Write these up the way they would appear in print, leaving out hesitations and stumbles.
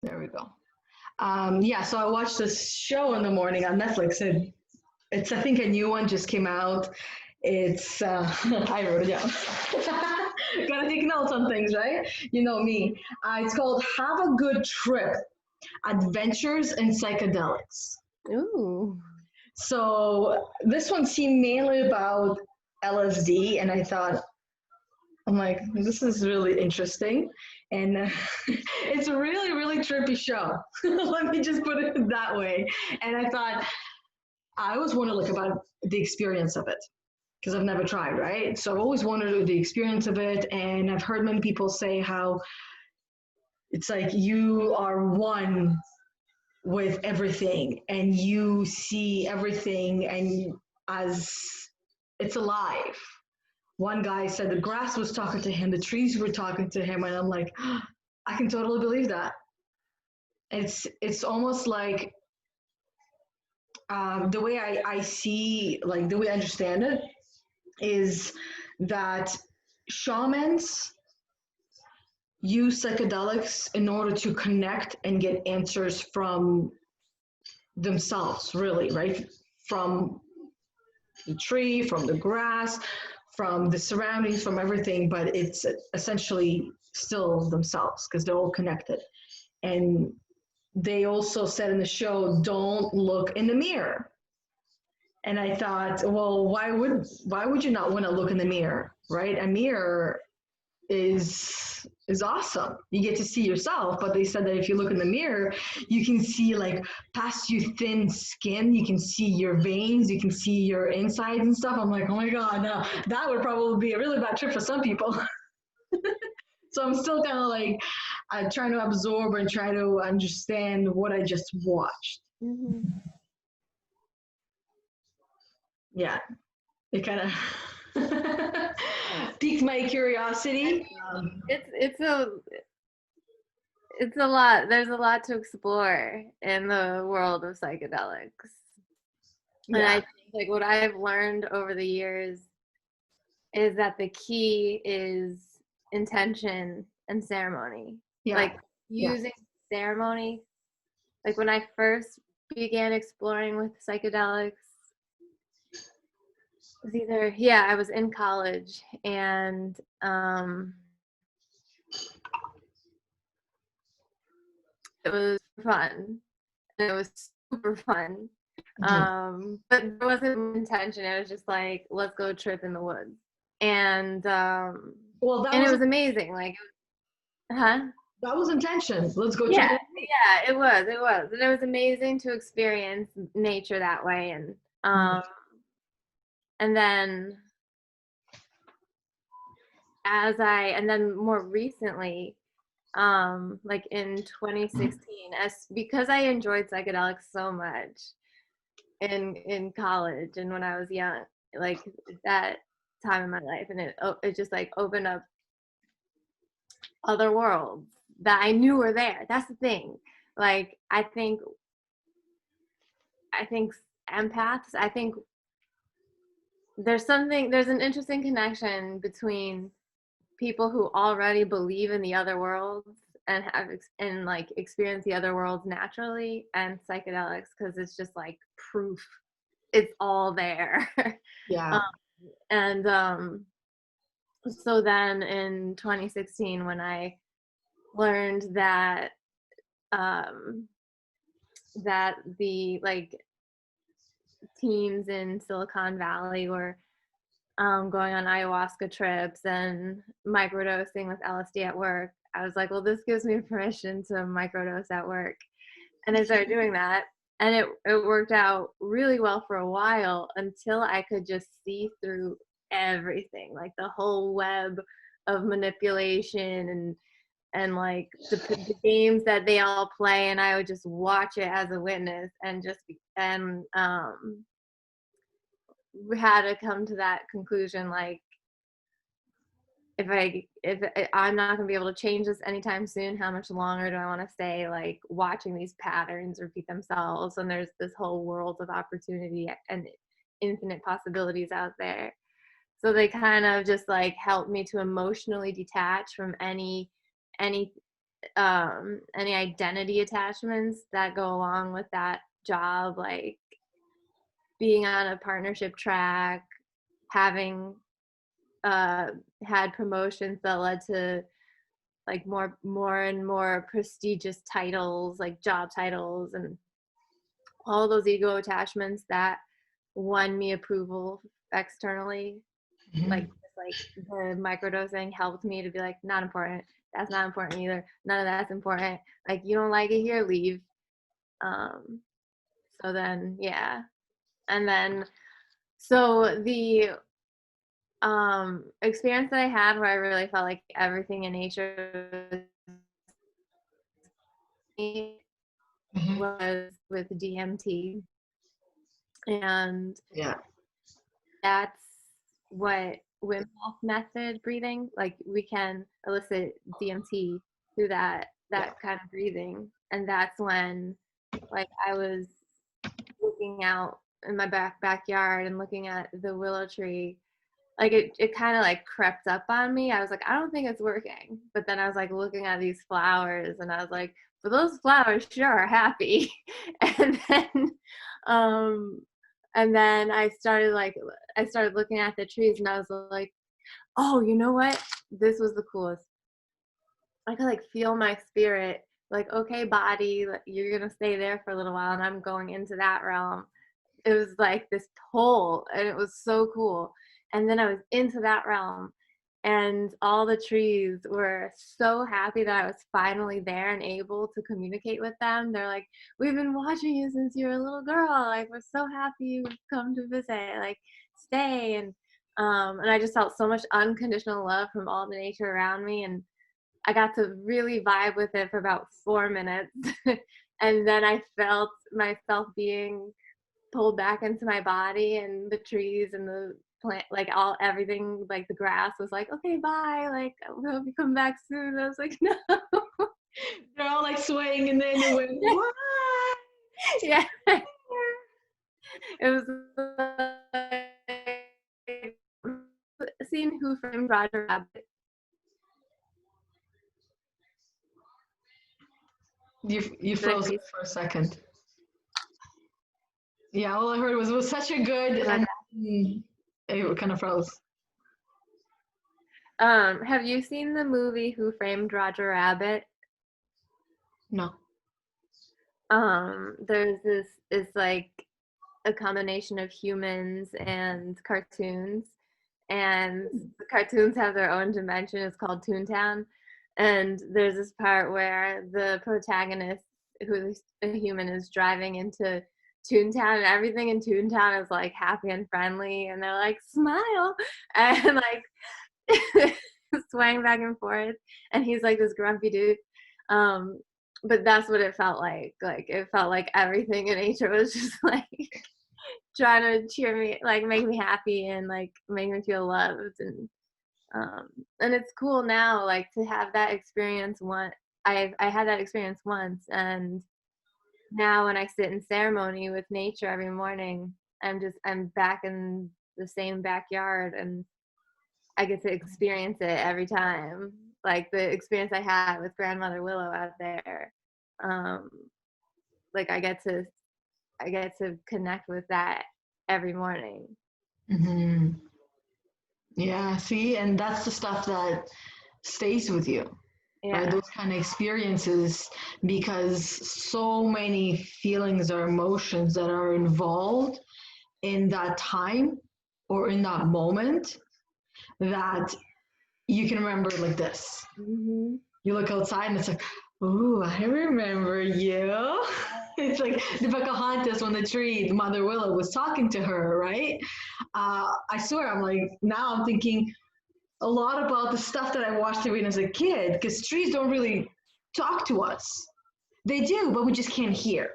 There we go. Yeah, so I watched this show in the morning on Netflix. It's I think a new one just came out. It's I wrote it down. Gotta take notes on things, right? You know me. It's called Have a Good Trip: Adventures in Psychedelics. Ooh. So this one seemed mainly about LSD, and I thought, I'm like, this is really interesting, and it's a really, really trippy show. Let me just put it that way. And I thought I always want to look about the experience of it because I've never tried, right? So I've always wondered the experience of it, and I've heard many people say how it's like you are one with everything, and you see everything, and as it's alive. One guy said the grass was talking to him, the trees were talking to him, and I'm like, I can totally believe that. It's almost like the way I see, like the way I understand it, is that shamans use psychedelics in order to connect and get answers from themselves, really, right? From the tree, from the grass, from the surroundings, from everything, but it's essentially still themselves because they're all connected. And they also said in the show, don't look in the mirror. And I thought, well, why would you not want to look in the mirror, right? A mirror is awesome. You get to see yourself, but they said that if you look in the mirror, you can see like past your thin skin, you can see your veins, you can see your insides and stuff. I'm like, oh my god, no, that would probably be a really bad trip for some people. So I'm still kind of like trying to absorb and try to understand what I just watched. Hmm. Yeah, it kind of piqued my curiosity. It's it's a lot. There's a lot to explore in the world of psychedelics. And I Yeah, think like what I've learned over the years is that the key is intention and ceremony. yeah, Like yeah. using ceremony. Like when I first began exploring with psychedelics, it was either yeah, I was in college and it was fun. And it was super fun. Mhm. But there wasn't intention. It was just like, let's go trip in the woods. And Well, and it was amazing. Like, huh? that was intention. Let's go Yeah, trip. yeah, it was. And it was amazing to experience nature that way. Mhm. And then and then more recently, like in 2016, as because I enjoyed psychedelics so much in college and when I was young, like that time in my life, and it just like opened up other worlds that I knew were there. That's the thing. Like I think empaths. I think there's an interesting connection between people who already believe in the other worlds and and like experience the other worlds naturally and psychedelics because it's just like proof it's all there. Yeah. um, and so then in 2016 when I learned um that the like teens in Silicon Valley were going on ayahuasca trips and microdosing with LSD at work, I was like, well, this gives me permission to microdose at work. And I started doing that. And it worked out really well for a while until I could just see through everything, like the whole web of manipulation and like the games that they all play. And I would just watch it as a witness and we had to come to that conclusion like if I'm not going to be able to change this anytime soon, how much longer do I want to stay like watching these patterns repeat themselves? And there's this whole world of opportunity and infinite possibilities out there. So they kind of just like helped me to emotionally detach from any any identity attachments that go along with that job, like being on a partnership track, having had promotions that led to like more and more prestigious titles, like job titles, and all those ego attachments that won me approval externally. Mhm. Like the microdosing helped me to be like, not important. That's not important either. None of that's important. Like, you don't like it here, leave. Um, so then, yeah. And then, so the experience that I had where I really felt like everything in nature Mhm. was with DMT. And Yeah. that's what Wim Hof method breathing, like we can elicit DMT through that Yeah. kind of breathing. And that's when like I was looking out in my backyard and looking at the willow tree. Like it kind of like crept up on me. I was like, I don't think it's working. But then I was like looking at these flowers and I was like, but those flowers sure are happy. and then um and then I started looking at the trees and I was like, oh, you know what? This was the coolest. I could like feel my spirit, like, okay, body, you're gonna stay there for a little while and I'm going into that realm. It was like this pull and it was so cool. And then I was into that realm and all the trees were so happy that I was finally there and able to communicate with them. They're like, we've been watching you since you were a little girl. Like, we're so happy you've come to visit. Like, stay. And I just felt so much unconditional love from all the nature around me. And I got to really vibe with it for about 4 minutes. And then I felt myself being pulled back into my body, and the trees and the plant, like everything, like the grass was like, okay, bye, like we hope you come back soon. I was like, no. They're all like swaying and then it went, what? Yeah, it was like, seen Who Framed Roger Rabbit. You froze up for a second. Yeah, all I heard was, it was such a good, and it kind of froze. Have you seen the movie Who Framed Roger Rabbit? No. There's this, it's like a combination of humans and cartoons, and the cartoons have their own dimension. It's called Toontown, and there's this part where the protagonist, who's a human, is driving into Toontown, and everything in Toontown is like happy and friendly, and they're like, smile, and like swaying back and forth, and he's like this grumpy dude. But that's what it felt like. Like it felt like everything in nature was just like trying to cheer me, like make me happy and like make me feel loved. And it's cool now, like to have that experience. I had that experience once, and now when I sit in ceremony with nature every morning, I'm back in the same backyard, and I get to experience it every time. Like the experience I had with Grandmother Willow out there. Um, like I get to connect with that every morning. Hmm. Yeah, see, and that's the stuff that stays with you, right? Yeah. Those kind of experiences, because so many feelings or emotions that are involved in that time or in that moment that you can remember like this. Mm-hmm. You look outside and it's like, ooh, I remember you. It's like the Pocahontas when the Mother Willow, was talking to her, right? I swear, I'm like, now I'm thinking a lot about the stuff that I watched when I was a kid, because trees don't really talk to us. They do, but we just can't hear,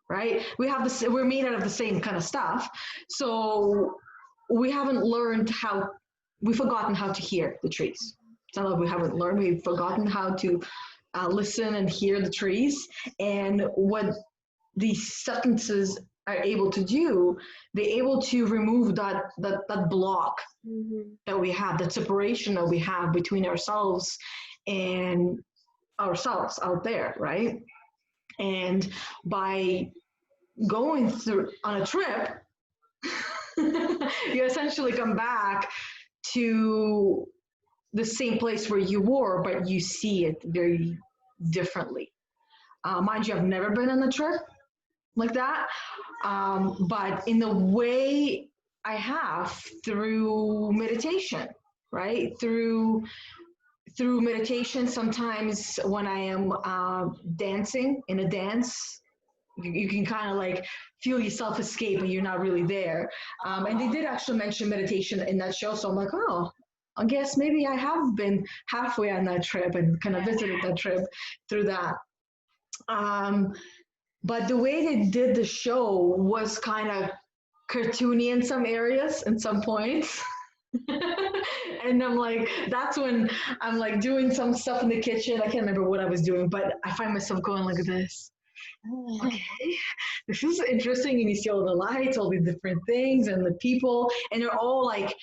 right? We're made out of the same kind of stuff. So we haven't learned we've forgotten how to hear the trees. It's not like we haven't learned, we've forgotten how to listen and hear the trees. And what these substances are able to do, they're able to remove that block Mm-hmm. that we have, that separation that we have between ourselves and ourselves out there, right? And by going through on a trip, you essentially come back to the same place where you were, but you see it very differently. Mind you, I've never been on a trip like that, but in the way I have through meditation, right? Through meditation, sometimes when I am dancing in a dance, you can kind of like feel yourself escape and you're not really there. And they did actually mention meditation in that show. So I'm like, oh, I guess maybe I have been halfway on that trip and kind of visited that trip through that. Um, but the way they did the show was kind of cartoony in some areas and some points. And I'm like, that's when I'm like doing some stuff in the kitchen. I can't remember what I was doing, but I find myself going like this. Okay, this is interesting. And you see all the lights, all the different things, and the people, and they're all like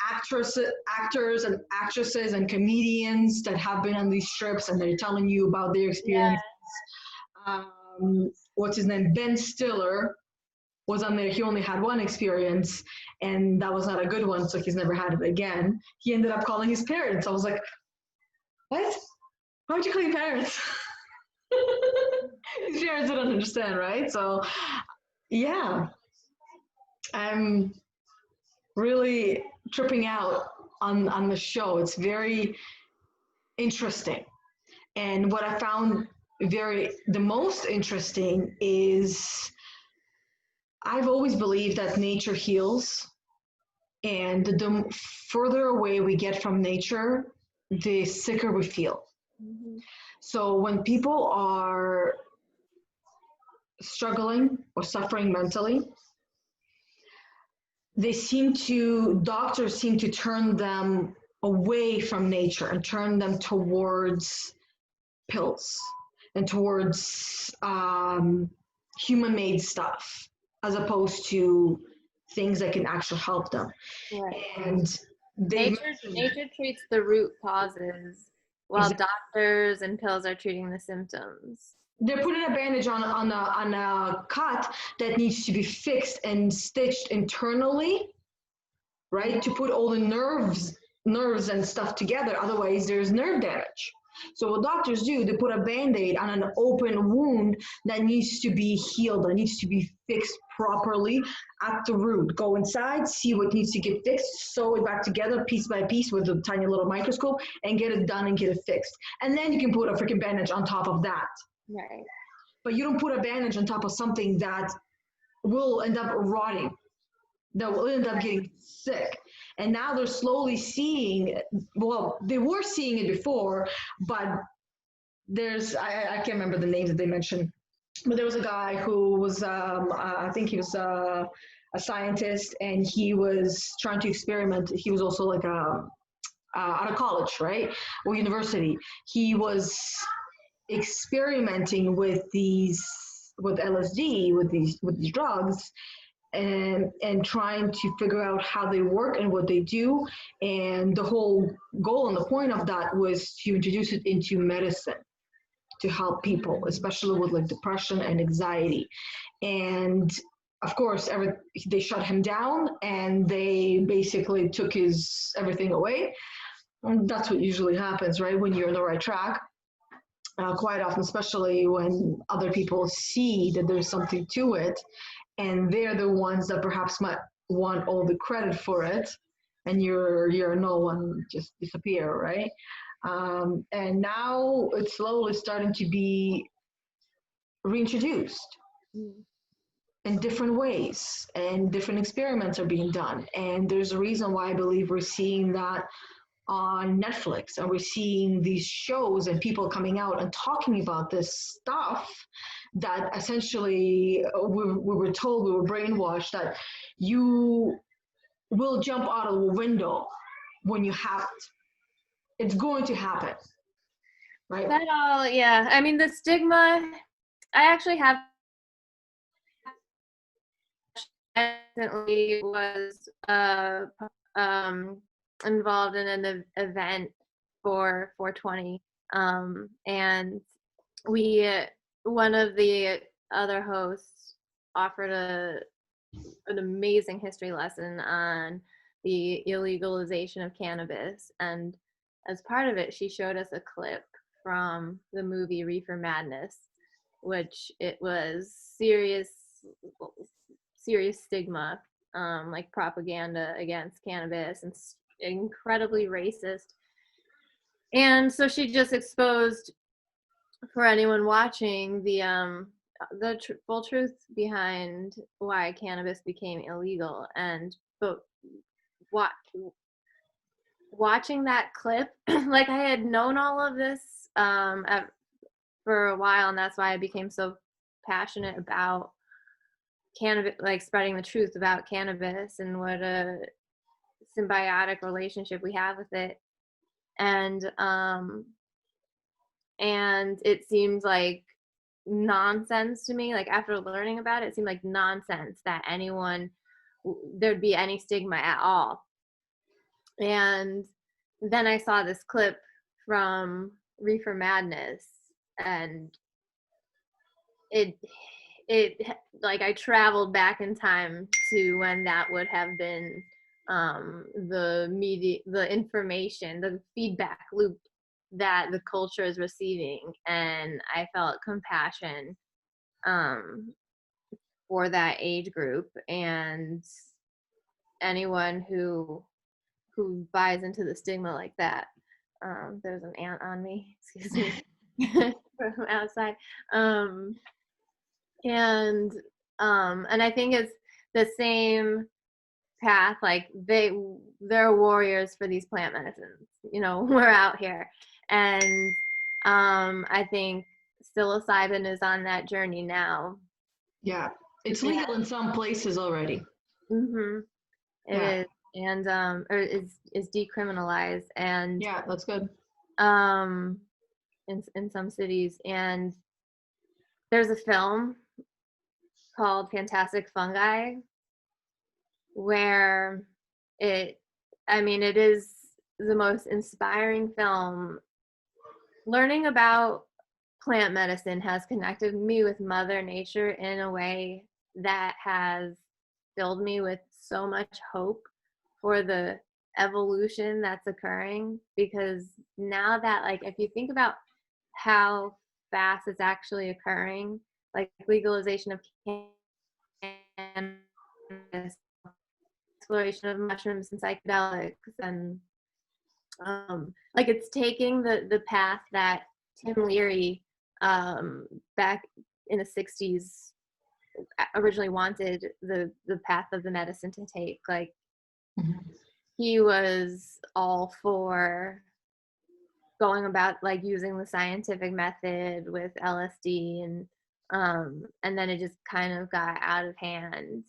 actors and actresses and comedians that have been on these trips, and they're telling you about their experience. What's his name? Ben Stiller was on there. He only had one experience, and that was not a good one, so he's never had it again. He ended up calling his parents. I was like, what? Why would you call your parents? His parents didn't understand, right? So, yeah, I'm really tripping out on the show. It's very interesting. And what I found the most interesting is I've always believed that nature heals, and the further away we get from nature, the sicker we feel. Mm-hmm. So when people are struggling or suffering mentally, doctors seem to turn them away from nature and turn them towards pills and towards human-made stuff, as opposed to things that can actually help them. Right. And nature treats the root causes, while doctors and pills are treating the symptoms. They're putting a bandage on a cut that needs to be fixed and stitched internally, right? To put all the nerves and stuff together. Otherwise, there's nerve damage. So what doctors do, they put a Band-Aid on an open wound that needs to be healed, that needs to be fixed properly at the root. Go inside, see what needs to get fixed, sew it back together piece by piece with a tiny little microscope, and get it done and get it fixed. And then you can put a freaking bandage on top of that. Right. But you don't put a bandage on top of something that will end up rotting, that will end up getting sick. And now they're slowly seeing, well, they were seeing it before, but I can't remember the names that they mentioned, but there was a guy who was, I think he was a scientist, and he was trying to experiment. He was also like out of college, right? Or university. He was experimenting with LSD, with these drugs, and trying to figure out how they work and what they do. And the whole goal and the point of that was to introduce it into medicine to help people, especially with like depression and anxiety. And of course, they shut him down, and they basically took his everything away. And that's what usually happens, right? When you're on the right track. Quite often, especially when other people see that there's something to it, and they're the ones that perhaps might want all the credit for it, and you're no one, just disappear, right? And now it's slowly starting to be reintroduced in different ways, and different experiments are being done. And there's a reason why I believe we're seeing that on Netflix, and we're seeing these shows and people coming out and talking about this stuff that essentially we were told, we were brainwashed that you will jump out of a window when you have it. It's going to happen, right? That all, yeah. I mean, the stigma, I actually have recently was involved in an event for 420, And we, one of the other hosts offered an amazing history lesson on the illegalization of cannabis. And as part of it, she showed us a clip from the movie Reefer Madness, which it was serious stigma, like propaganda against cannabis and incredibly racist. And so she just exposed for anyone watching the full truth behind why cannabis became illegal. And but watching that clip, like I had known all of this for a while, and that's why I became so passionate about cannabis, like spreading the truth about cannabis and what a symbiotic relationship we have with it. And it seems like nonsense to me. Like after learning about it, it seemed like nonsense that there'd be any stigma at all. And then I saw this clip from Reefer Madness, and it like I traveled back in time to when that would have been the media, the information, the feedback loop that the culture is receiving. And I felt compassion for that age group and anyone who buys into the stigma like that. There's an ant on me, excuse me, from outside. And I think it's the same path. Like they're warriors for these plant medicines. You know, we're out here, and I think psilocybin is on that journey now. Yeah, it's legal in some places already. Mm-hmm. It is, and or is decriminalized, and yeah, that's good. In some cities, and there's a film called Fantastic Fungi where it is the most inspiring film. Learning about plant medicine has connected me with Mother Nature in a way that has filled me with so much hope for the evolution that's occurring. Because now that, like, if you think about how fast it's actually occurring, like legalization of cannabis, exploration of mushrooms and psychedelics, and like it's taking the path that Tim Leary back in the 60s originally wanted the path of the medicine to take. Like he was all for going about like using the scientific method with LSD, and then it just kind of got out of hand.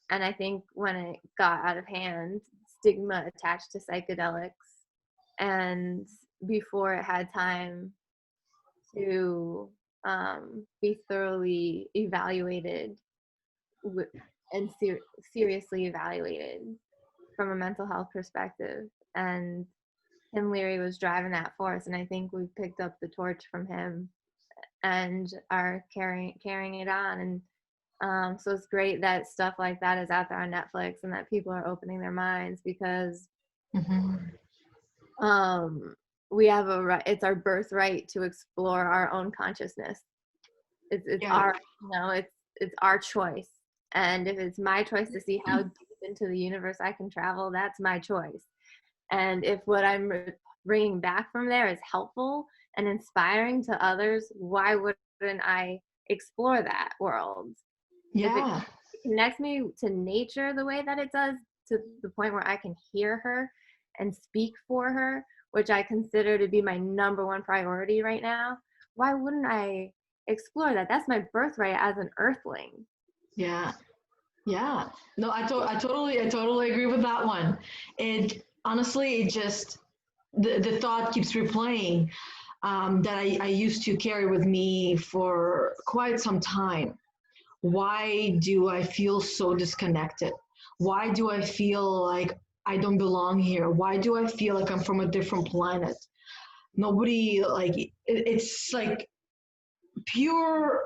And I think when it got out of hand, stigma attached to psychedelics, and before it had time to be thoroughly evaluated and seriously evaluated from a mental health perspective. And Tim Leary was driving that force, and I think we picked up the torch from him and are carrying it on. And so it's great that stuff like that is out there on Netflix and that people are opening their minds, because we have a right, it's our birthright to explore our own consciousness. It's our, it's our choice. And if it's my choice to see how deep into the universe I can travel, that's my choice. And if what I'm bringing back from there is helpful and inspiring to others, why wouldn't I explore that world? Yeah. If it connects me to nature the way that it does, to the point where I can hear her and speak for her, which I consider to be my number one priority right now, why wouldn't I explore that? That's my birthright as an earthling. Yeah. Yeah. No, I totally agree with that one. And honestly, it just, the thought keeps replaying that I used to carry with me for quite some time. Why do I feel so disconnected? Why do I feel like I don't belong here? Why do I feel like I'm from a different planet? Nobody, like it's like pure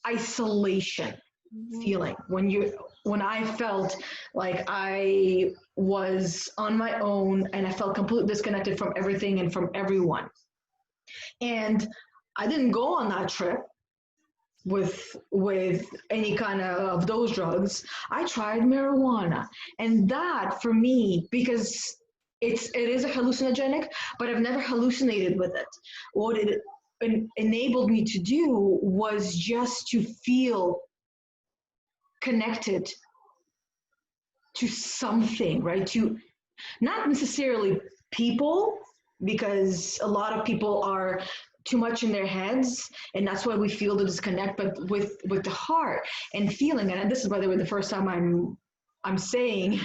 isolation Mhm. feeling when I felt like I was on my own and I felt completely disconnected from everything and from everyone. And I didn't go on that trip with any kind of those drugs. I tried marijuana, and that for me, because it is a hallucinogenic, but I've never hallucinated with it. What it enabled me to do was just to feel connected to something, right? To not necessarily people, because a lot of people are too much in their heads, and that's why we feel the disconnect, but with the heart and feeling. And this is, by the way, the first time I'm saying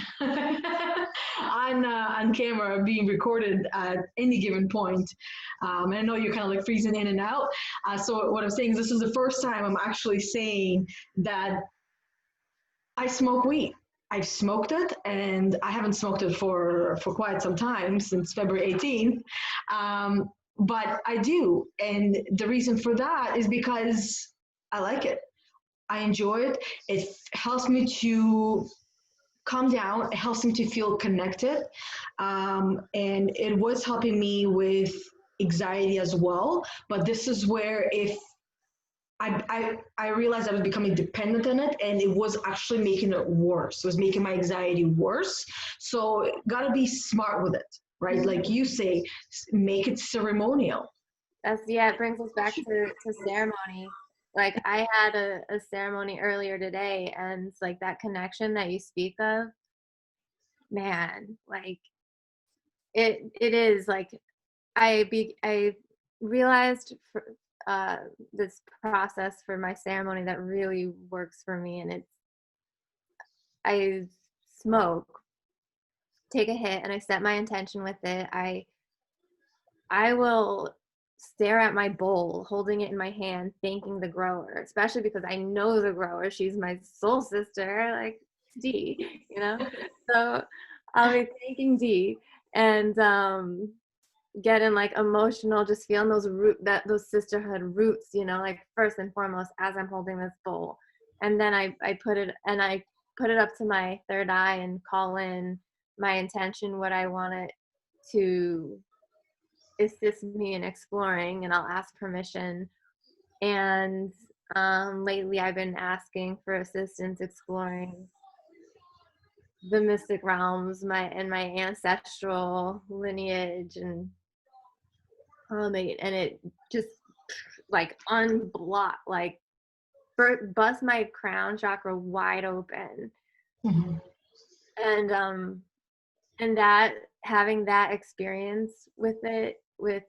on camera, being recorded at any given point. And I know you're kind of like freezing in and out. So what I'm saying is, this is the first time I'm actually saying that I smoke weed. I've smoked it, and I haven't smoked it for quite some time, since February 18th. But I do, and the reason for that is because I like it. I enjoy it. It helps me to calm down. It helps me to feel connected, and it was helping me with anxiety as well. But this is where, if I realized I was becoming dependent on it, and it was actually making it worse. It was making my anxiety worse. So gotta be smart with it, right? Like you say, make it ceremonial. That's, yeah, it brings us back to ceremony. Like I had a ceremony earlier today, and it's like that connection that you speak of, man, like it is like I realized for, this process for my ceremony that really works for me, and it's I smoke, take a hit, and I set my intention with it. I will stare at my bowl, holding it in my hand, thanking the grower, especially because I know the grower. She's my soul sister, like Dee, you know? So I'll be thanking Dee, and getting like emotional, just feeling those sisterhood roots, you know, like first and foremost as I'm holding this bowl. And then I put it up to my third eye and call in my intention, what I want it to assist me in exploring, and I'll ask permission. And lately I've been asking for assistance exploring the mystic realms, my ancestral lineage, and and it just like unblock, like bust my crown chakra wide open. Mhm. And and that having that experience with it, with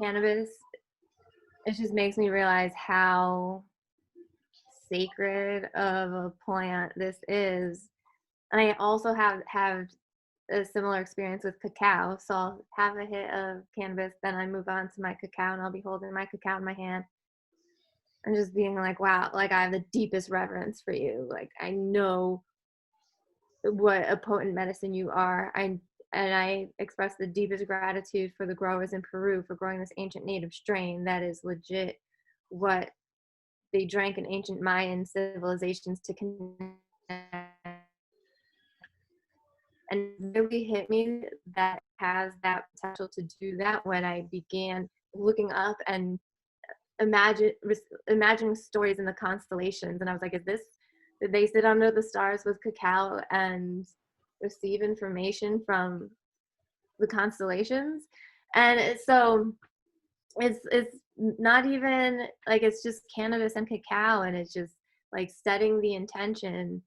cannabis, it just makes me realize how sacred of a plant this is. And I also have a similar experience with cacao. So I'll have a hit of cannabis, then I move on to my cacao, and I'll be holding my cacao in my hand and just being like, wow, like I have the deepest reverence for you. Like I know what a potent medicine you are. And I express the deepest gratitude for the growers in Peru for growing this ancient native strain that is legit what they drank in ancient Mayan civilizations to connect. And it really hit me that has that potential to do that when I began looking up and imagining stories in the constellations. And I was like, did they sit under the stars with cacao and receive information from the constellations? And so it's not even like, it's just cannabis and cacao, and it's just like setting the intention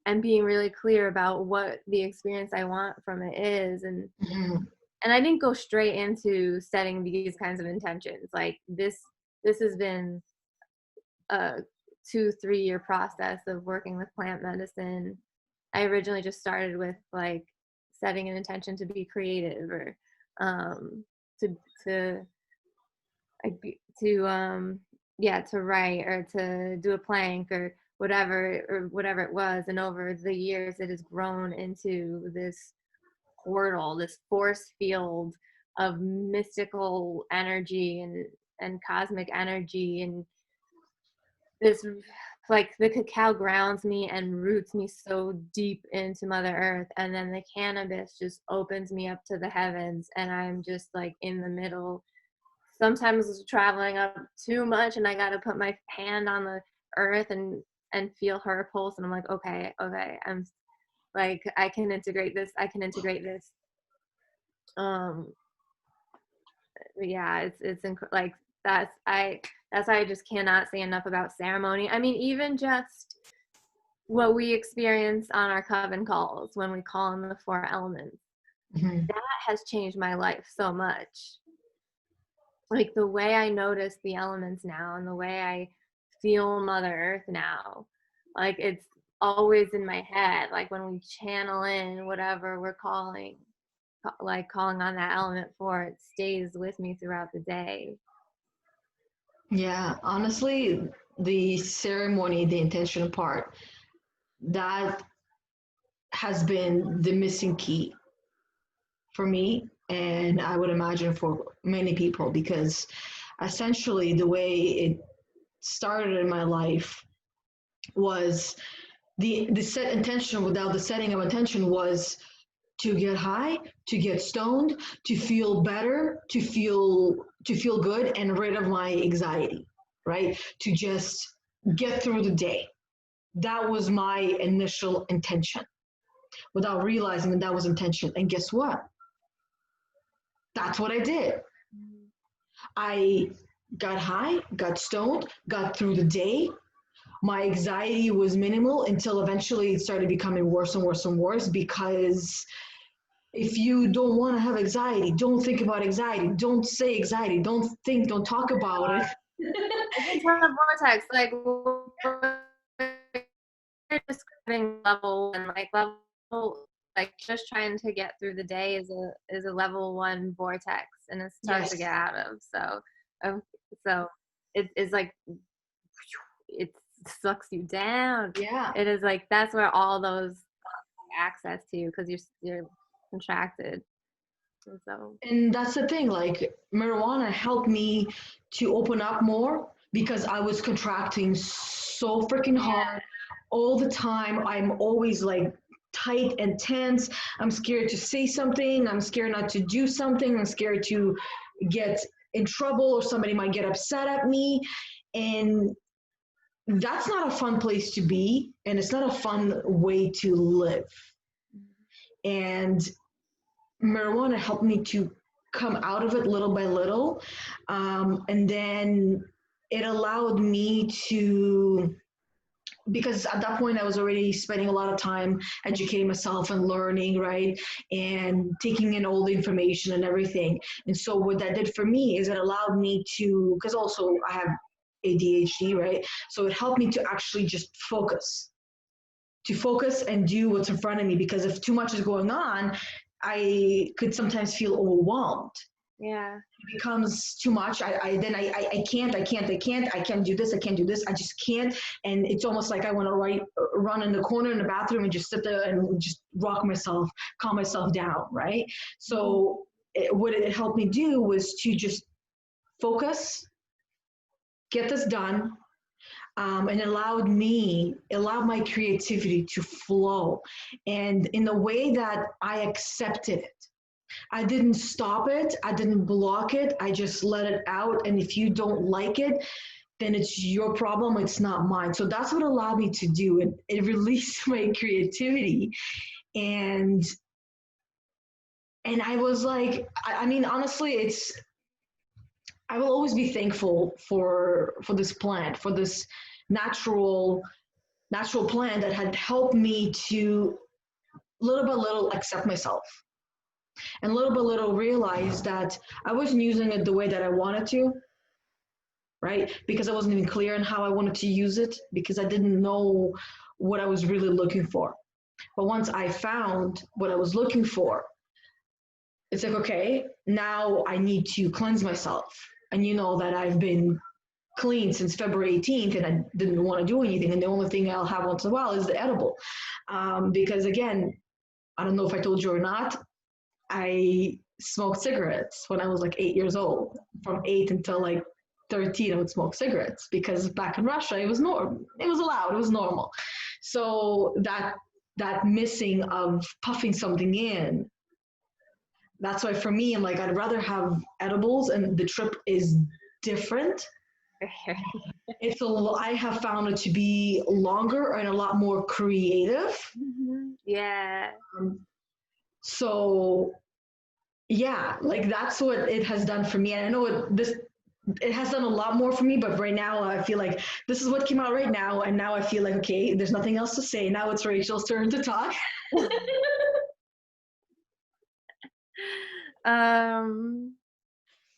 and being really clear about what the experience I want from it is. Mhm. And I didn't go straight into setting these kinds of intentions. Like this has been a 2-3 year process of working with plant medicine. I originally just started with like setting an intention to be creative, or to to to yeah, to write or to do a plank or whatever it was. And over the years it has grown into this portal, this force field of mystical energy and cosmic energy, and this, like, the cacao grounds me and roots me so deep into Mother Earth, and then the cannabis just opens me up to the heavens, and I'm just like in the middle, sometimes traveling up too much, and I got to put my hand on the earth and feel her pulse, and I'm like, okay, I'm like, I can integrate this. Yeah, like, that's why I just cannot say enough about ceremony. I mean, even just what we experience on our coven calls when we call in the 4 elements, that has changed my life so much. Like, the way I notice the elements now and the way I feel Mother Earth now, like, it's always in my head. Like, when we channel in whatever we're calling on that element for, it stays with me throughout the day. Yeah, honestly, the ceremony, the intention part, that has been the missing key for me, and I would imagine for many people, because essentially the way it started in my life was the set intention without the setting of intention was to get high, to get stoned, to feel better, to feel good and rid of my anxiety, right? To just get through the day. That was my initial intention without realizing that was intention. And guess what? That's what I did. I got high, got stoned, got through the day. My anxiety was minimal until eventually it started becoming worse and worse and worse, because if you don't want to have anxiety, don't think about anxiety. Don't say anxiety. Don't talk about it. I can tell the vortex, like, we're describing level 1, like level, like, just trying to get through the day is a level 1 vortex, and it's tough to get out of. So it's like, it sucks you down. Yeah. It is like, that's where all those access to, because you're contracted. And that's the thing, like, marijuana helped me to open up more because I was contracting so freaking hard all the time. I'm always like tight and tense. I'm scared to say something. I'm scared not to do something. I'm scared to get in trouble or somebody might get upset at me. And that's not a fun place to be. And it's not a fun way to live. And marijuana helped me to come out of it little by little. And then it allowed me to, because at that point I was already spending a lot of time educating myself and learning, right? And taking in all the information and everything. And so what that did for me is it allowed me to, because also I have ADHD, right? So it helped me to actually just focus and do what's in front of me, because if too much is going on, I could sometimes feel overwhelmed. Yeah. It becomes too much. I can't do this. I can't do this. I just can't. And it's almost like I want to run in the corner in the bathroom and just sit there and just rock myself, calm myself down, right? So what it helped me do was to just focus, get this done, and it allowed my creativity to flow. And in the way that I accepted it, I didn't stop it, I didn't block it, I just let it out. And if you don't like it, then it's your problem, it's not mine. So that's what allowed me to do it. It released my creativity. And I was like, I mean, honestly, I will always be thankful for this plant, for this natural plant that had helped me to little by little accept myself, and little by little realize that I wasn't using it the way that I wanted to, right? Because I wasn't even clear on how I wanted to use it, because I didn't know what I was really looking for. But once I found what I was looking for, it's like, okay, now I need to cleanse myself. And you know that I've been clean since February 18th, and I didn't want to do anything. And the only thing I'll have once in a while is the edible. Because again, I don't know if I told you or not, I smoked cigarettes when I was like 8 years old. From 8 until like 13, I would smoke cigarettes because back in Russia, it was it was allowed, it was normal. So that missing of puffing something in, that's why for me, I'm like, I'd rather have edibles, and the trip is different. I have found it to be longer and a lot more creative. Yeah. So yeah, like that's what it has done for me. And I know it has done a lot more for me, but right now I feel like this is what came out right now, and now I feel like, okay, there's nothing else to say. Now it's Rachel's turn to talk.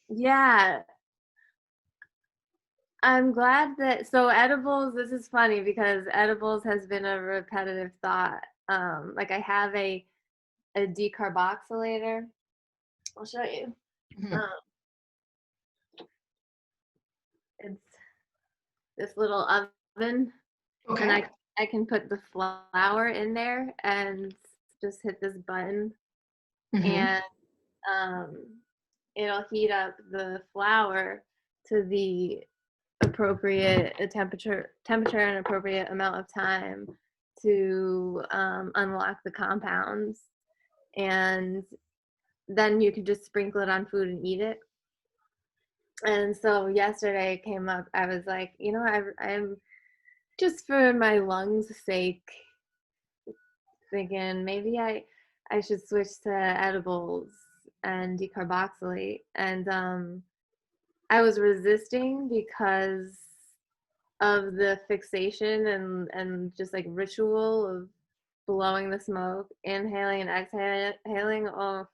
Yeah, I'm glad that, so edibles, this is funny because edibles has been a repetitive thought. Like I have a decarboxylator. I'll show you. Um, it's this little oven, Okay. and I can put the flour in there and just hit this button, and it'll heat up the flour to the appropriate temperature and appropriate amount of time to unlock the compounds, and then you could just sprinkle it on food and eat it. And so yesterday it came up, I was like, I'm just for my lungs' sake thinking maybe I should switch to edibles and decarboxylate. And I was resisting because of the fixation and just like ritual of blowing the smoke, inhaling and exhaling. Oh,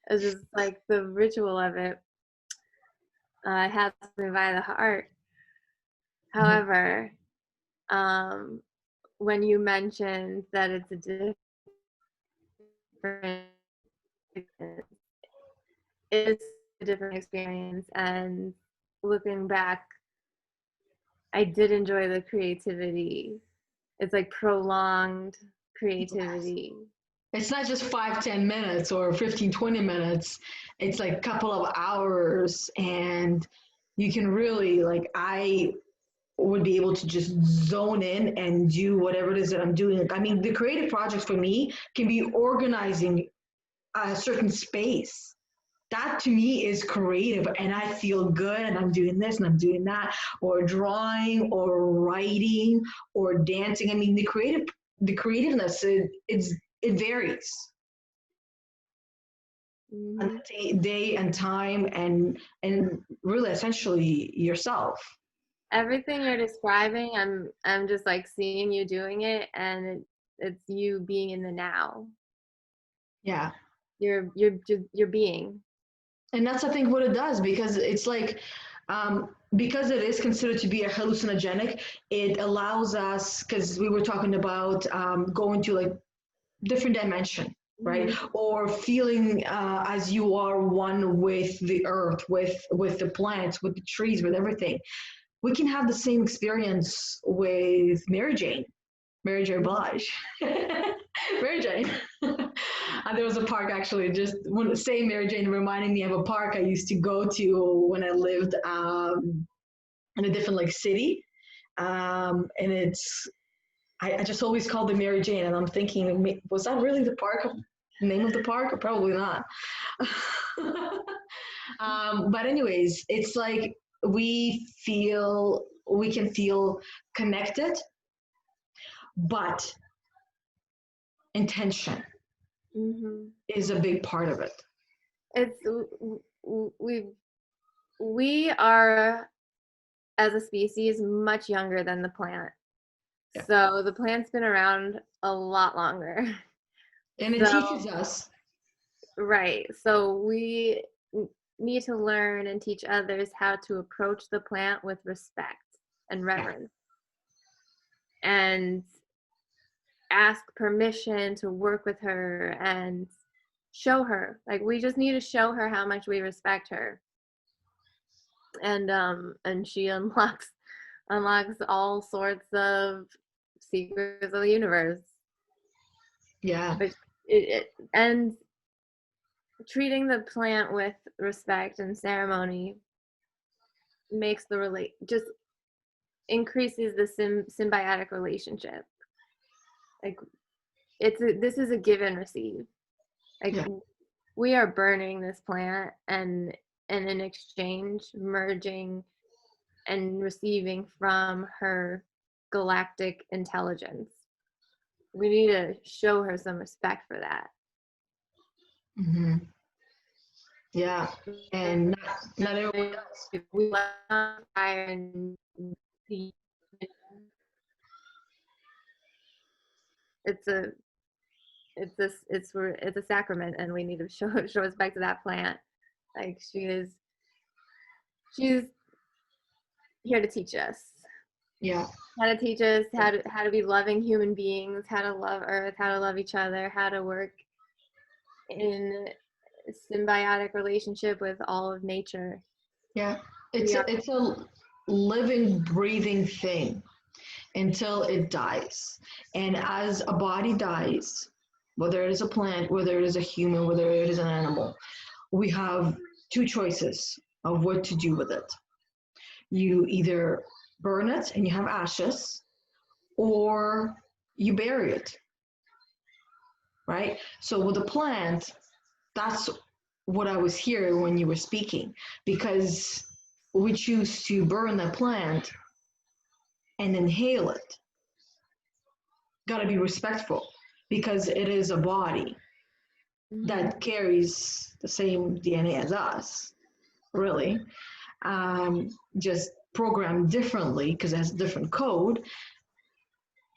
it's just like the ritual of it. Has me by the heart. However, when you mentioned that it's a different experience, and looking back, I did enjoy the creativity. It's like prolonged creativity. It's not just 5-10 minutes or 15-20 minutes. It's like a couple of hours, and you can really, like, I would be able to just zone in and do whatever it is that I'm doing. I mean, the creative projects for me can be organizing a certain space. That to me is creative, and I feel good, and I'm doing this and I'm doing that, or drawing or writing or dancing. I mean, the creativeness, it varies on day and time, and really essentially yourself. Everything you're describing, I'm just like seeing you doing it, and it's you being in the now. Yeah. You're being. And that's, I think, what it does, because it's like, because it is considered to be a hallucinogenic, it allows us, because we were talking about going to like different dimension, right? Or feeling as you are one with the earth, with the plants, with the trees, with everything. We can have the same experience with Mary Jane Blige. Mary Jane. There was a park, actually, just when saying Mary Jane reminding me of a park I used to go to when I lived in a different like city. And I just always called it Mary Jane, and I'm thinking, was that really the park, name of the park? Probably not. But anyways, it's like we can feel connected, but intention is a big part of it. It's we are, as a species, much younger than the plant. Yeah. So the plant's been around a lot longer. And it teaches us. Right. So we need to learn and teach others how to approach the plant with respect and reverence. Yeah. And ask permission to work with her and show her. Like, we just need to show her how much we respect her. And she unlocks all sorts of secrets of the universe. Yeah. But and treating the plant with respect and ceremony makes just increases the symbiotic relationship. Like this is a give and receive. Like Yeah. we are burning this plant and in exchange merging and receiving from her galactic intelligence. We need to show her some respect for that. Mm-hmm. Yeah, and not everyone does. We light on fire and it's a it's a sacrament, and we need to show respect to that plant. Like she's here to teach us. Yeah. How to teach us how to be loving human beings, how to love Earth, how to love each other, how to work in symbiotic relationship with all of nature. Yeah. It's a living, breathing thing until it dies. And as a body dies, whether it is a plant, whether it is a human, whether it is an animal, we have two choices of what to do with it. You either burn it and you have ashes, or you bury it, right? So with a plant, that's what I was hearing when you were speaking, because we choose to burn the plant and inhale it. Got to be respectful because it is a body that carries the same DNA as us, really. Just programmed differently because it has a different code.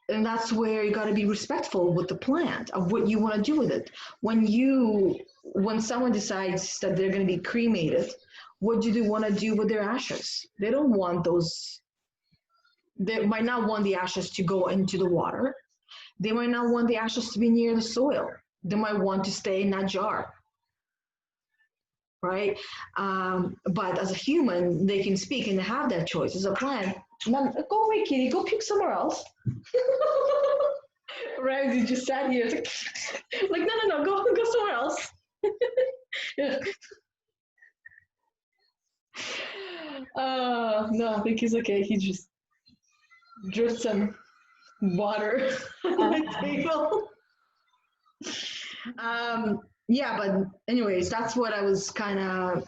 And that's where you got to be respectful with the plant of what you want to do with it. When someone decides that they're going to be cremated, what do they want to do with their ashes? They don't want those. They might not want the ashes to go into the water. They might not want the ashes to be near the soil. They might want to stay in that jar, right? But as a human, they can speak and they have that choice. As a plant, go away, kitty, go puke somewhere else. Ramsey just sat here, like, no, go somewhere else. No, I think he's okay. He just dripped some water on the table. Yeah, but anyways, that's what I was kind of.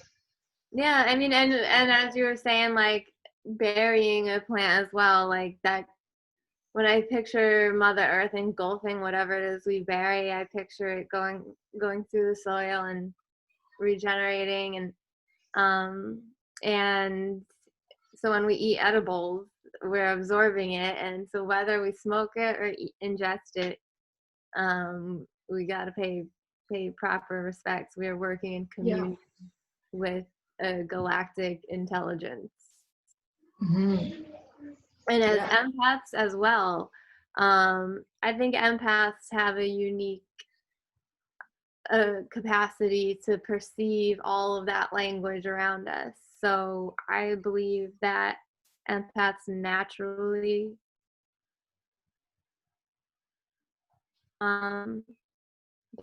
Yeah, I mean, and as you were saying, like burying a plant as well, like that. When I picture Mother Earth engulfing whatever it is we bury, I picture it going through the soil and regenerating, and so when we eat edibles, we're absorbing it, and so whether we smoke it or ingest it, we got to pay proper respects. We are working in communion with a galactic intelligence. Mm-hmm. And as empaths as well, I think empaths have a unique capacity to perceive all of that language around us. So I believe that empaths naturally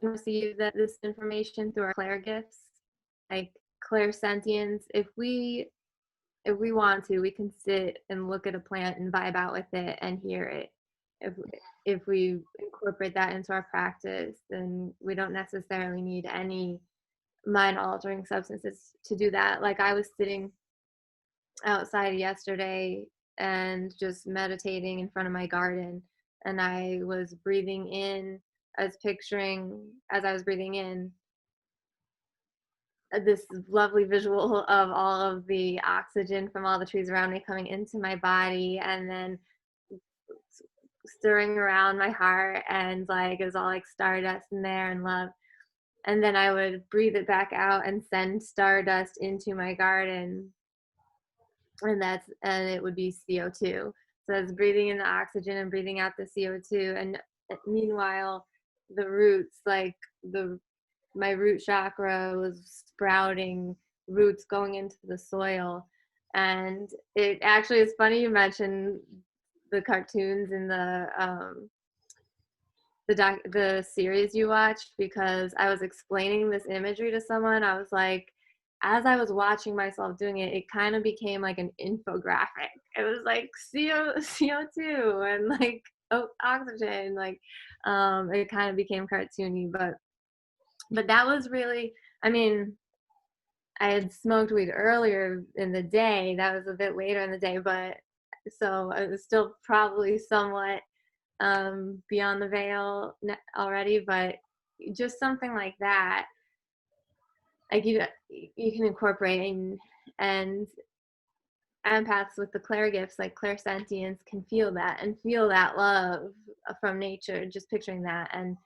receive this information through our clair gifts, like clairsentience. If we want to, we can sit and look at a plant and vibe out with it and hear it. If we incorporate that into our practice, then we don't necessarily need any mind altering substances to do that. Like I was sitting outside yesterday and just meditating in front of my garden, and I was breathing in. I was picturing as I was breathing in this lovely visual of all of the oxygen from all the trees around me coming into my body, and then stirring around my heart, and like it was all like stardust in there and love. And then I would breathe it back out and send stardust into my garden, and it would be CO2. So I was breathing in the oxygen and breathing out the CO2, and meanwhile the roots, like my root chakra was sprouting roots going into the soil. And it actually is funny you mentioned the cartoons in the the series you watched, because I was explaining this imagery to someone. I was like, as I was watching myself doing it, it kind of became like an infographic. It was like CO2 and like oxygen, like it kind of became cartoony, but that was really, I mean, I had smoked weed earlier in the day. That was a bit later in the day, but so it was still probably somewhat beyond the veil already, but just something like that, like you can incorporate, and empaths with the clair gifts, like clairsentience, can feel that love from nature, just picturing that. And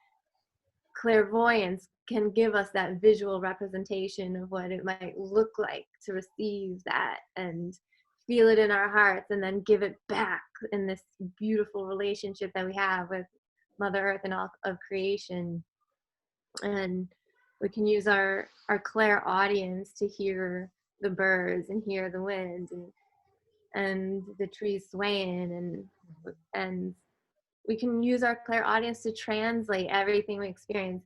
clairvoyance can give us that visual representation of what it might look like to receive that and feel it in our hearts, and then give it back in this beautiful relationship that we have with Mother Earth and all of creation. And we can use our clairaudience to hear the birds and hear the wind and the trees swaying, and we can use our clairaudience to translate everything we experience.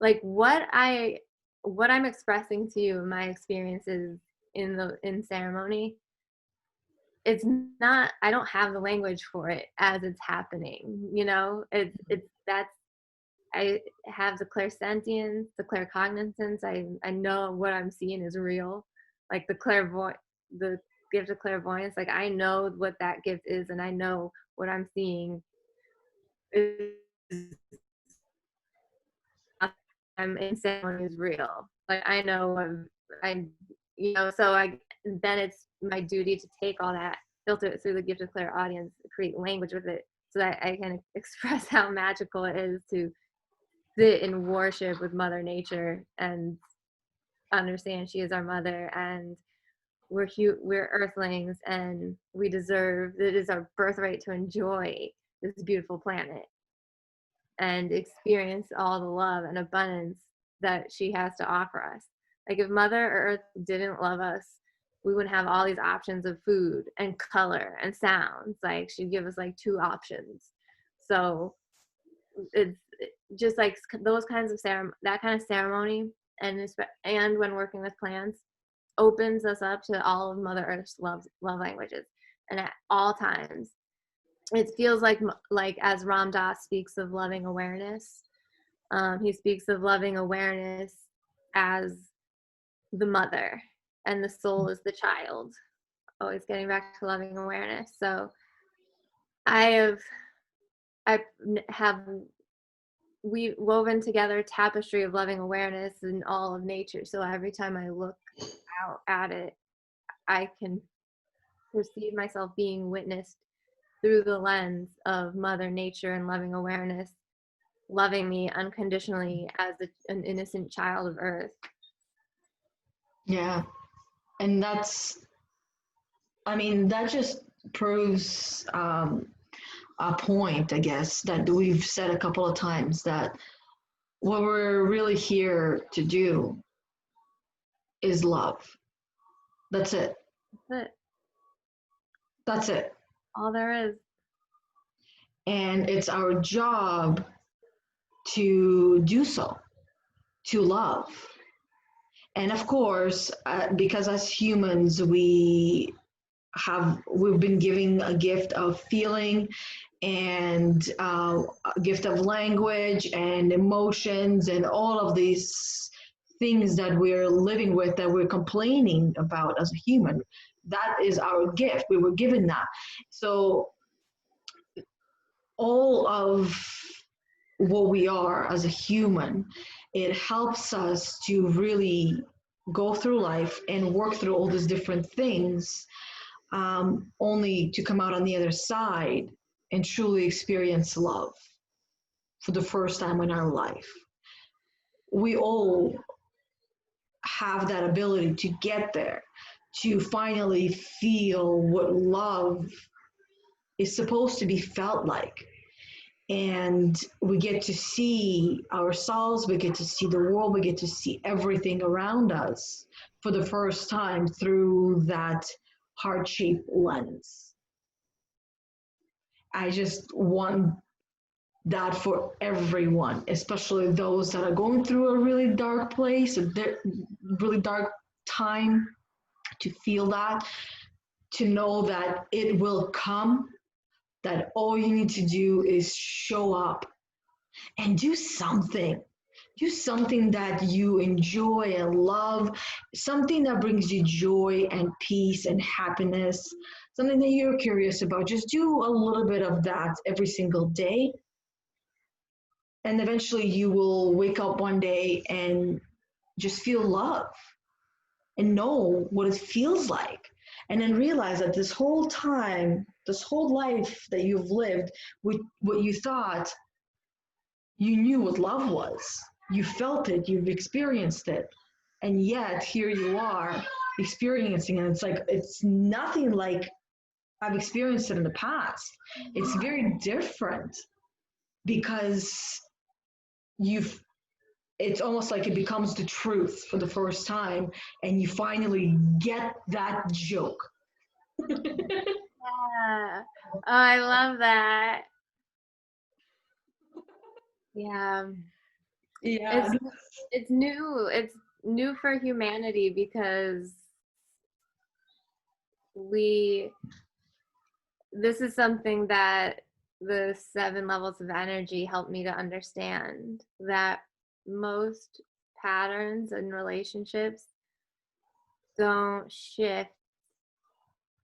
Like what I'm expressing to you in my experiences in ceremony, it's not, I don't have the language for it as it's happening, you know. It's that's, I have the clairsentience, the claircognizance. I know what I'm seeing is real. Like the gift of clairvoyance, like I know what that gift is, and I know what I'm seeing is, I'm in ceremony is real. Like I know so then it's my duty to take all that, filter it through the gift of clairaudience, create language with it, so that I can express how magical it is to sit in worship with Mother Nature and understand she is our mother, and we're earthlings, and we deserve, it is our birthright to enjoy this beautiful planet and experience all the love and abundance that she has to offer us. Like if Mother Earth didn't love us, we wouldn't have all these options of food and color and sounds. Like she'd give us like 2 options. So it's just like those kinds of that kind of ceremony, and when working with plants, opens us up to all of Mother Earth's love languages. And at all times, it feels like as Ram Dass speaks of loving awareness, he speaks of loving awareness as the mother, and the soul is the child. Always getting back to loving awareness. So I have we woven together a tapestry of loving awareness in all of nature. So every time I look out at it, I can perceive myself being witnessed through the lens of Mother Nature and loving awareness, loving me unconditionally as an innocent child of Earth. Yeah. And that just proves a point, I guess, that we've said a couple of times, that what we're really here to do is love. That's it. That's it. That's it. All there is. And it's our job to do so, to love. And of course, because as humans, we've been given a gift of feeling, and a gift of language and emotions and all of these things that we're living with, that we're complaining about as a human. That is our gift. We were given that. So all of what we are as a human, it helps us to really go through life and work through all these different things, only to come out on the other side and truly experience love for the first time in our life. We all have that ability to get there, to finally feel what love is supposed to be felt like. And we get to see ourselves, we get to see the world, we get to see everything around us for the first time through that heart-shaped lens. I just want that for everyone, especially those that are going through a really dark place, a really dark time, to feel that, to know that it will come, that all you need to do is show up and do something. Do something that you enjoy and love, something that brings you joy and peace and happiness, something that you're curious about. Just do a little bit of that every single day. And eventually you will wake up one day and just feel love and know what it feels like. And then realize that this whole time, this whole life that you've lived with what you thought you knew what love was. You felt it, you've experienced it. And yet here you are experiencing it. It's like, it's nothing like I've experienced it in the past. It's very different because you've, it's almost like it becomes the truth for the first time and you finally get that joke. Yeah. Oh, I love that. Yeah. Yeah. It's new. It's new for humanity because this is something that the 7 levels of energy helped me to understand, that most patterns in relationships don't shift.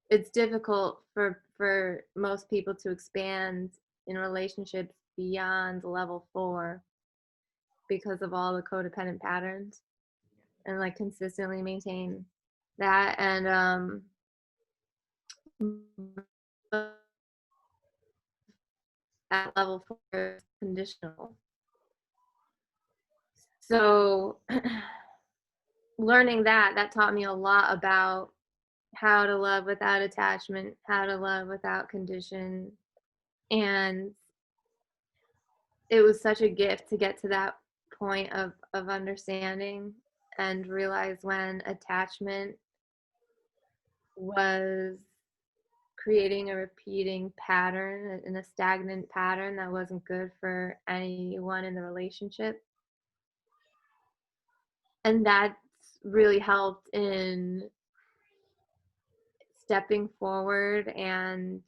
It's difficult for most people to expand in relationships beyond level 4 because of all the codependent patterns, and like consistently maintain that. And at level 4 is conditional. So learning that taught me a lot about how to love without attachment, how to love without condition. And it was such a gift to get to that point of understanding and realize when attachment was creating a repeating pattern and a stagnant pattern that wasn't good for anyone in the relationship. And that's really helped in stepping forward and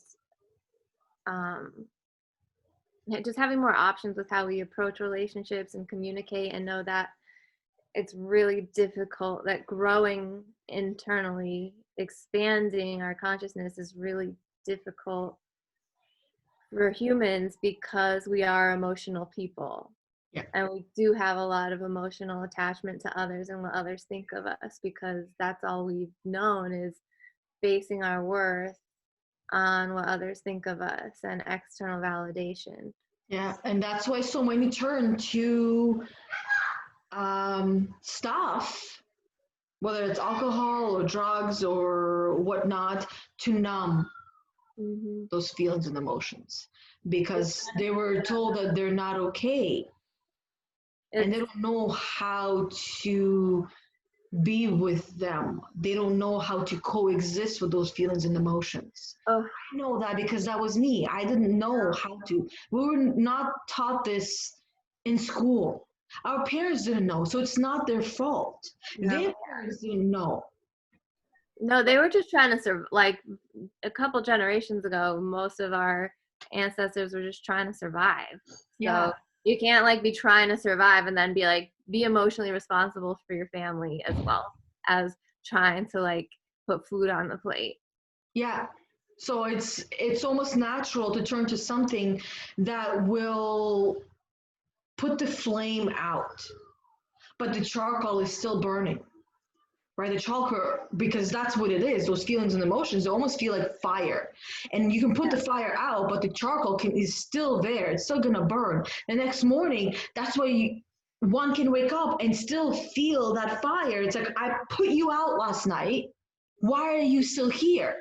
just having more options with how we approach relationships and communicate, and know that it's really difficult, that growing internally, expanding our consciousness is really difficult for humans because we are emotional people. Yeah. And we do have a lot of emotional attachment to others and what others think of us, because that's all we've known is basing our worth on what others think of us and external validation. Yeah, and that's why so many turn to stuff, whether it's alcohol or drugs or whatnot, to numb those feelings and emotions because they were told that they're not okay and they don't know how to be with them. They don't know how to coexist with those feelings and emotions. Oh. I know that because that was me. I didn't know how to. We were not taught this in school. Our parents didn't know, so it's not their fault. No. Their parents didn't know. No, they were just trying to survive. Like a couple generations ago, most of our ancestors were just trying to survive. Yeah. So you can't like be trying to survive and then be like, be emotionally responsible for your family as well as trying to like put food on the plate. Yeah. So it's almost natural to turn to something that will put the flame out, but the charcoal is still burning. Right, the charcoal, because that's what it is. Those feelings and emotions, they almost feel like fire, and you can put the fire out, but the charcoal is still there. It's still gonna burn. The next morning, that's why one can wake up and still feel that fire. It's like, I put you out last night. Why are you still here?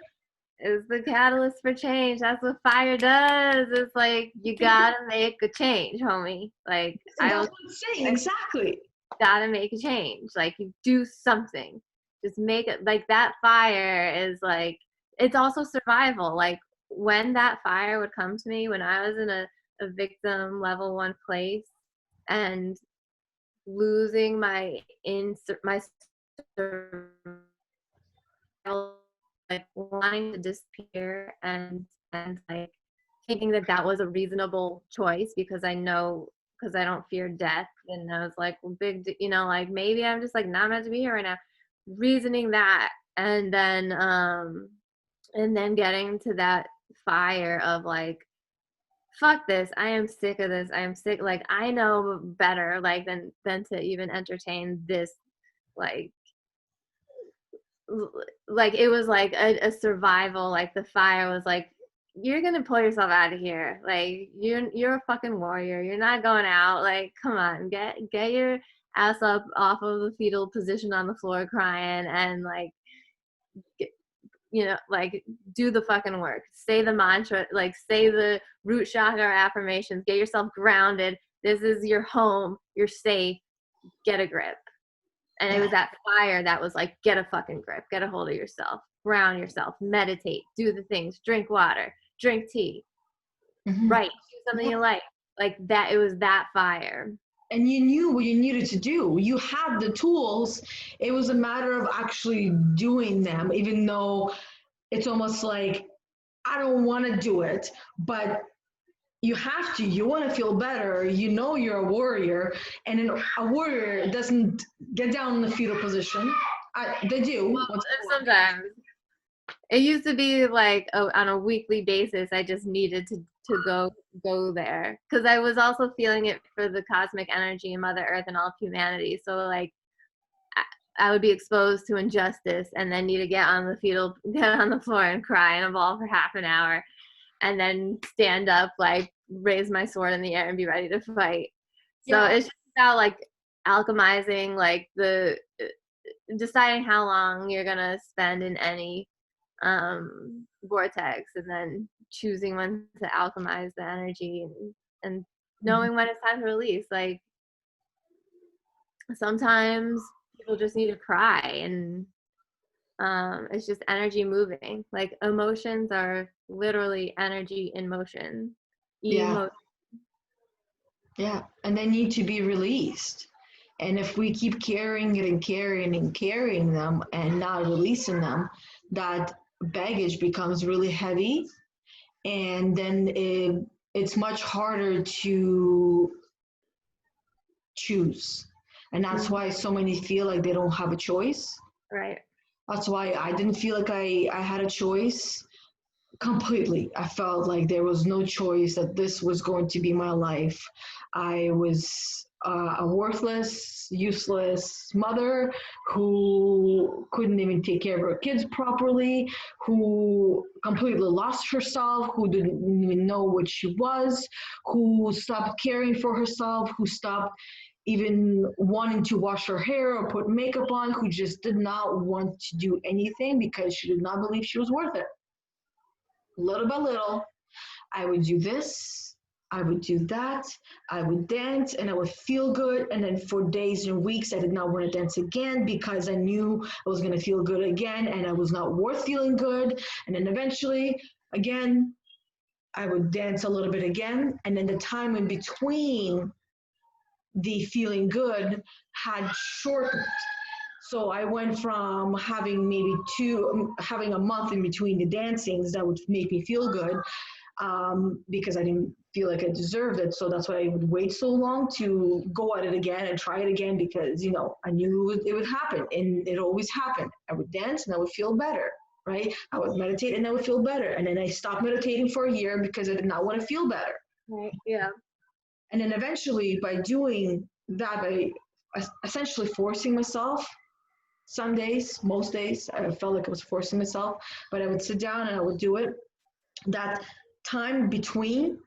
It's the catalyst for change. That's what fire does. It's like you gotta make a change, homie. Like that's what I'm saying. Exactly. Gotta make a change. Like you do something. Just make it. Like that fire is like, it's also survival. Like when that fire would come to me when I was in a a victim level 1 place and losing my survival, like wanting to disappear and like thinking that that was a reasonable choice because I know because I don't fear death, and I was like, well, like maybe I'm just like not meant to be here right now, reasoning that, and then getting to that fire of like, fuck this, I am sick of this, I am sick, like I know better like than to even entertain this, like like it was like a survival, like the fire was like, you're gonna pull yourself out of here, like you're a fucking warrior, you're not going out, like come on, get your ass up off of the fetal position on the floor crying and like get, like do the fucking work, say the mantra, like say the root chakra affirmations, get yourself grounded, this is your home, you're safe, get a grip. And it was that fire that was like, get a fucking grip, get a hold of yourself, ground yourself, meditate, do the things, drink water, drink tea, write, do something you like that. It was that fire. And you knew what you needed to do. You had the tools. It was a matter of actually doing them, even though it's almost like, I don't want to do it, but you have to. You want to feel better. You know you're a warrior, and a warrior doesn't get down in the fetal position. They do. Well, sometimes. It used to be like on a weekly basis, I just needed to go there because I was also feeling it for the cosmic energy and Mother Earth and all of humanity. So like I would be exposed to injustice and then need to get on the floor and cry and bawl for half an hour, and then stand up, like raise my sword in the air and be ready to fight. So it's just about like alchemizing, like the deciding how long you're gonna spend in any vortex, and then choosing when to alchemize the energy, and knowing when it's time to release. Like sometimes people just need to cry, and it's just energy moving. Like emotions are literally energy in motion. Yeah, and they need to be released. And if we keep carrying it and carrying and carrying them and not releasing them, that baggage becomes really heavy, and then it's much harder to choose. And that's why so many feel like they don't have a choice. Right. That's why I didn't feel like I had a choice completely. I felt like there was no choice, that this was going to be my life. I was a worthless, useless mother who couldn't even take care of her kids properly, who completely lost herself, who didn't even know what she was, who stopped caring for herself, who stopped even wanting to wash her hair or put makeup on, who just did not want to do anything because she did not believe she was worth it. Little by little, I would do this, I would do that, I would dance, and I would feel good. And then for days and weeks, I did not want to dance again because I knew I was going to feel good again, and I was not worth feeling good. And then eventually, again, I would dance a little bit again. And then the time in between the feeling good had shortened. So I went from having having a month in between the dancings that would make me feel good, because I didn't feel like I deserved it. So that's why I would wait so long to go at it again and try it again, because, I knew it would happen, and it always happened. I would dance and I would feel better, right? I would meditate and I would feel better. And then I stopped meditating for a year because I did not want to feel better. Right. Yeah. And then eventually, by doing that, by essentially forcing myself, some days, most days, I felt like I was forcing myself, but I would sit down and I would do it. That time between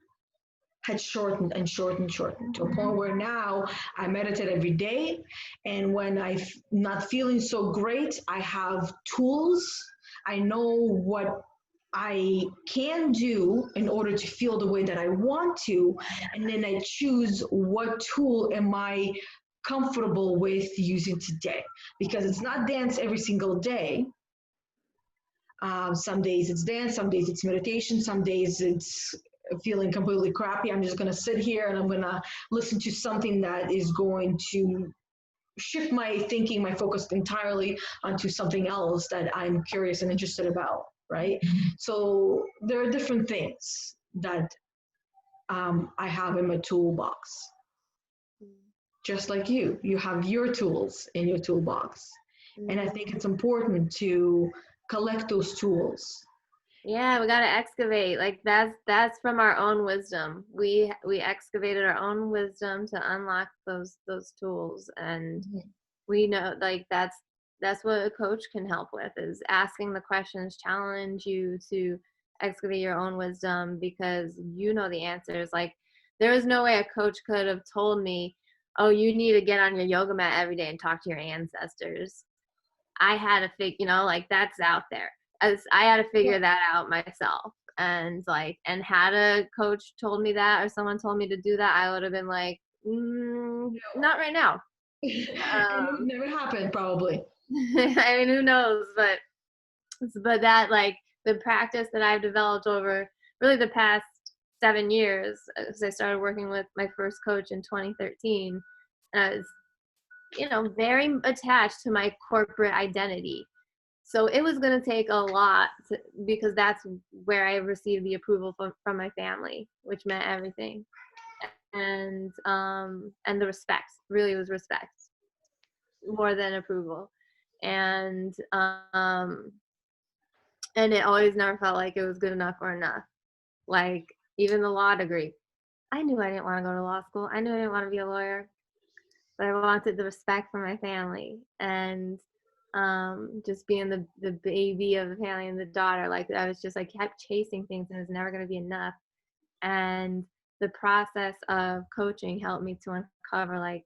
had shortened and shortened and shortened to a point where now I meditate every day. And when I'm not feeling so great, I have tools. I know what I can do in order to feel the way that I want to. And then I choose what tool am I comfortable with using today, because it's not dance every single day. Some days it's dance, some days it's meditation, some days it's feeling completely crappy, I'm just going to sit here and I'm going to listen to something that is going to shift my thinking, my focus entirely onto something else that I'm curious and interested about, right? So there are different things that I have in my toolbox. Just like you have your tools in your toolbox. And I think it's important to collect those tools. Yeah, we got to excavate. Like that's from our own wisdom. We excavated our own wisdom to unlock those tools, and we know like that's what a coach can help with, is asking the questions, challenge you to excavate your own wisdom, because you know the answers. Like there was no way a coach could have told me, oh, you need to get on your yoga mat every day and talk to your ancestors. I had to figure, like that's out there. As I had to figure that out myself. And had a coach told me that, or someone told me to do that, I would have been like, not right now. And it would never happen, probably. I mean, who knows? But that, like, the practice that I've developed over really the past 7 years, because I started working with my first coach in 2013, is, very attached to my corporate identity. So it was going to take a lot because that's where I received the approval from my family, which meant everything. And the respect, really was respect more than approval. And it always never felt like it was good enough or enough. Like even the law degree, I knew I didn't want to go to law school. I knew I didn't want to be a lawyer, but I wanted the respect from my family, and just being the baby of the family and the daughter. Like I was just like kept chasing things and it was never going to be enough. And the process of coaching helped me to uncover like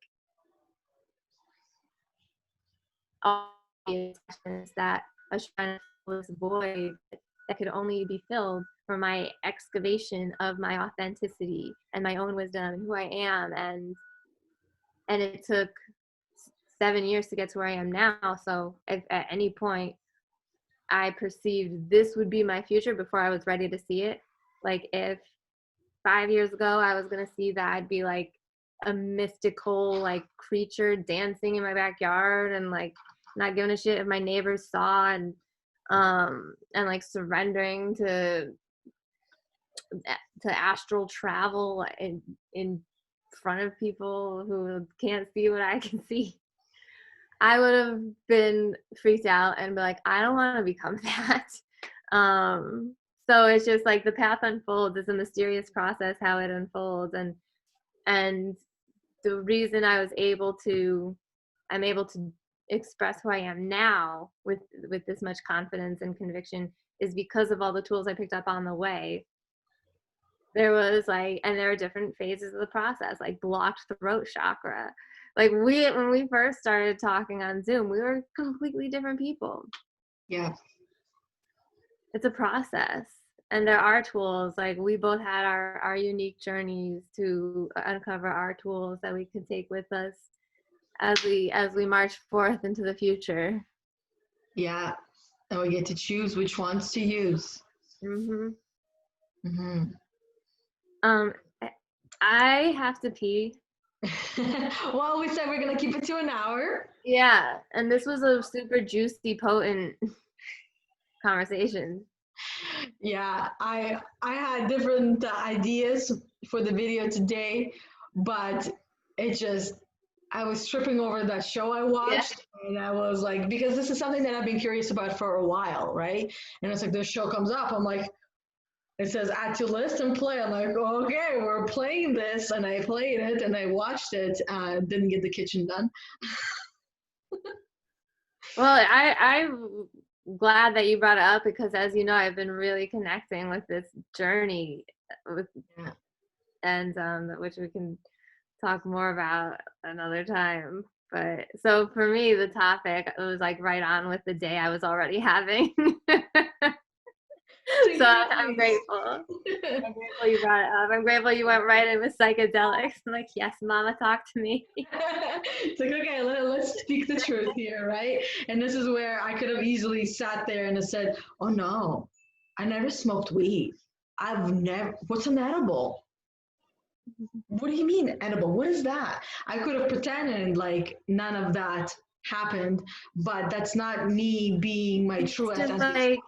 all the questions that I was trying to fill this void that could only be filled from my excavation of my authenticity and my own wisdom and who I am. And it took 7 years to get to where I am now. So if at any point I perceived this would be my future before I was ready to see it, like if 5 years ago I was going to see that I'd be like a mystical like creature dancing in my backyard and like not giving a shit if my neighbors saw, and like surrendering to astral travel in front of people who can't see what I can see, I would have been freaked out and be like, I don't want to become that. So it's just like the path unfolds. It's a mysterious process how it unfolds, and the reason I'm able to express who I am now with this much confidence and conviction is because of all the tools I picked up on the way. There are different phases of the process, like blocked throat chakra. Like when we first started talking on Zoom, we were completely different people. Yeah. It's a process. And there are tools, like we both had our unique journeys to uncover our tools that we could take with us as we march forth into the future. Yeah. And we get to choose which ones to use. Mhm. Mhm. I have to pee. Well, we said we're gonna keep it to an hour. Yeah, and this was a super juicy, potent conversation. Yeah, I had different ideas for the video today, but it just I was tripping over that show I watched, and I was like, because this is something that I've been curious about for a while, right? And it's like this show comes up, I'm like, it says add to list and play. I'm like, okay, we're playing this, and I played it and I watched it. Didn't get the kitchen done. Well, I'm glad that you brought it up because, as you know, I've been really connecting with this journey, and which we can talk more about another time. But so for me, the topic was like right on with the day I was already having. So I'm grateful. I'm grateful you brought it up. I'm grateful you went right in with psychedelics. I'm like, yes, mama, talk to me. It's like, okay, let's speak the truth here, right? And this is where I could have easily sat there and said, oh no, I never smoked weed. What's an edible? What do you mean edible? What is that? I could have pretended like none of that happened, but that's not me being my true It's just authentic. like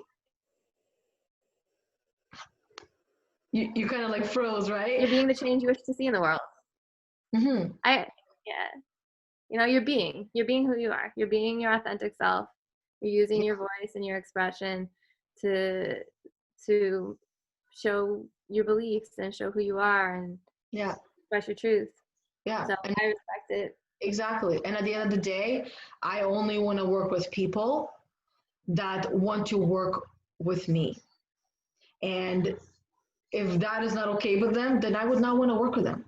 You kind of like froze, right? you're being the change you wish to see in the world. Mm-hmm. Yeah. You know, you're being who you are. You're being your authentic self. You're using your voice and your expression to show your beliefs and show who you are and Yeah. express your truth. Yeah. So And I respect it. exactly. And at the end of the day, I only want to work with people that want to work with me. And if that is not okay with them, then I would not want to work with them.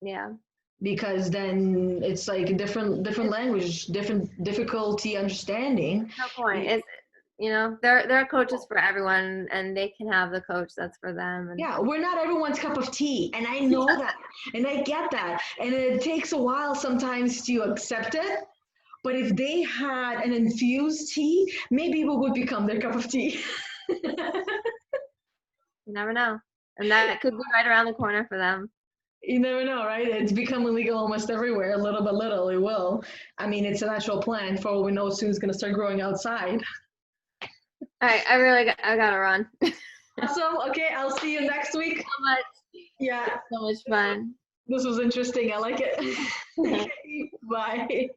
Yeah. Because then it's like a different language, different difficulty understanding. No point. It's, you know, there are coaches for everyone, and they can have the coach that's for them. And Yeah, we're not everyone's cup of tea, and I know that, and I get that, and it takes a while sometimes to accept it. But if they had an infused tea, maybe it would become their cup of tea. you never know, and that could be right around the corner for them. You never know, right? It's become illegal almost everywhere, little by little, it will. I mean, it's a natural plant. For all we know, soon it's going to start growing outside. All right, I gotta run. Awesome. Okay, I'll see you next week. So much. Yeah. So much fun. This was interesting. I like it. Okay, bye.